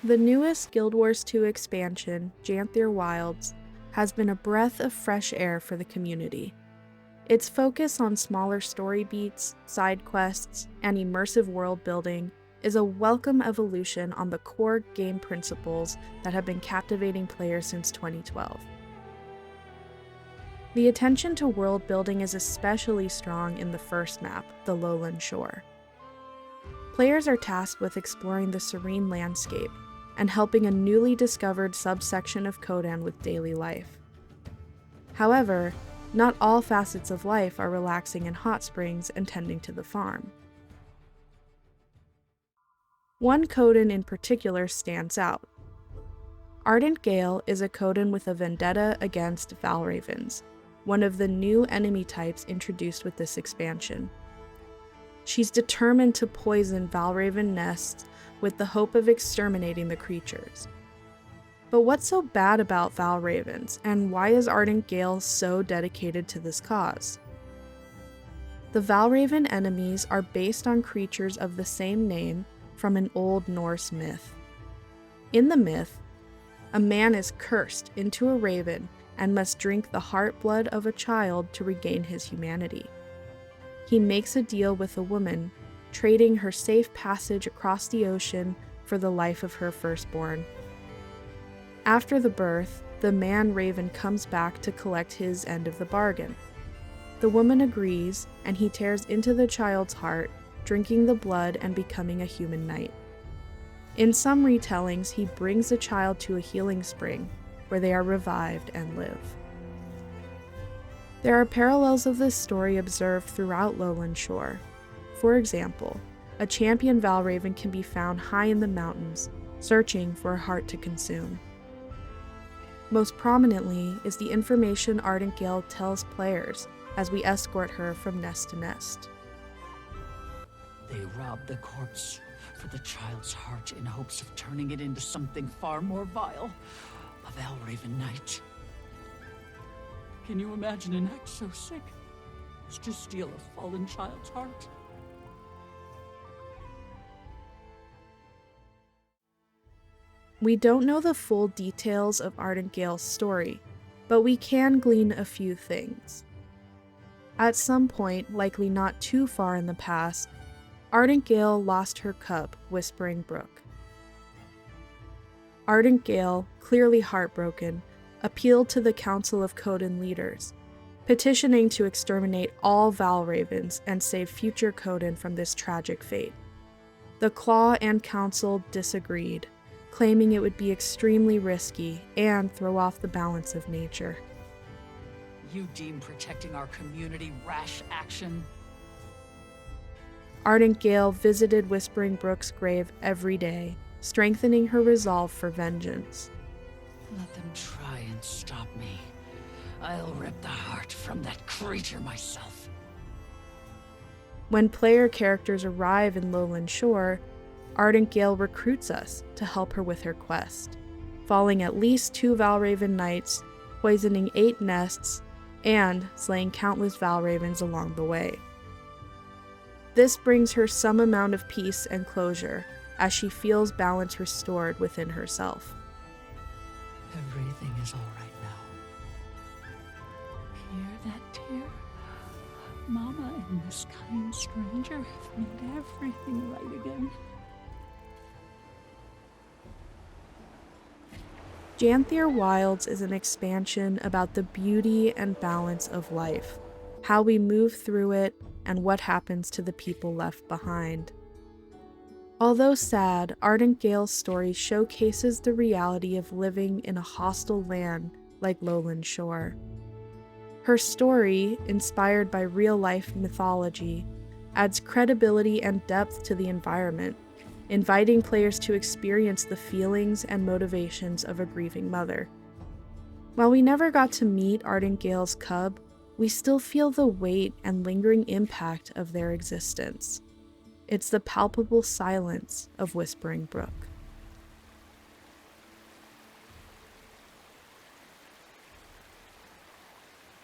The newest Guild Wars 2 expansion, Janthier Wilds, has been a breath of fresh air for the community. Its focus on smaller story beats, side quests, and immersive world building is a welcome evolution on the core game principles that have been captivating players since 2012. The attention to world building is especially strong in the first map, the Lowland Shore. Players are tasked with exploring the serene landscape and helping a newly discovered subsection of Codan with daily life. However, not all facets of life are relaxing in hot springs and tending to the farm. One Codan in particular stands out. Ardent Gale is a Codan with a vendetta against Valravens, one of the new enemy types introduced with this expansion. She's determined to poison Valraven nests with the hope of exterminating the creatures. But what's so bad about Valravens, and why is Ardent Gale so dedicated to this cause? The Valraven enemies are based on creatures of the same name from an Old Norse myth. In the myth, a man is cursed into a raven and must drink the heart blood of a child to regain his humanity. He makes a deal with a woman, trading her safe passage across the ocean for the life of her firstborn. After the birth, the man-raven comes back to collect his end of the bargain. The woman agrees, and he tears into the child's heart, drinking the blood and becoming a human knight. In some retellings, he brings the child to a healing spring, where they are revived and live. There are parallels of this story observed throughout Lowland Shore. For example, a champion Valraven can be found high in the mountains, searching for a heart to consume. Most prominently is the information Ardent Gale tells players as we escort her from nest to nest. They robbed the corpse for the child's heart in hopes of turning it into something far more vile, a Valraven knight. Can you imagine an act so sick as to steal a fallen child's heart? We don't know the full details of Ardent Gale's story, but we can glean a few things. At some point, likely not too far in the past, Ardent Gale lost her cub, Whispering Brook. Ardent Gale, clearly heartbroken, appealed to the Council of Codan leaders, petitioning to exterminate all Valravens and save future Codan from this tragic fate. The Claw and Council disagreed, claiming it would be extremely risky and throw off the balance of nature. You deem protecting our community rash action? Ardent Gale visited Whispering Brook's grave every day, strengthening her resolve for vengeance. Let them try and stop me. I'll rip the heart from that creature myself. When player characters arrive in Lowland Shore, Ardent Gale recruits us to help her with her quest, falling at least 2 Valraven knights, poisoning 8 nests, and slaying countless Valravens along the way. This brings her some amount of peace and closure, as she feels balance restored within herself. Everything is all right now. Hear that tear? Mama and this kind stranger have made everything right again. Janthier Wilds is an expansion about the beauty and balance of life, how we move through it, and what happens to the people left behind. Although sad, Ardent Gale's story showcases the reality of living in a hostile land like Lowland Shore. Her story, inspired by real-life mythology, adds credibility and depth to the environment, inviting players to experience the feelings and motivations of a grieving mother. While we never got to meet Ardent Gale's cub, we still feel the weight and lingering impact of their existence. It's the palpable silence of Whispering Brook.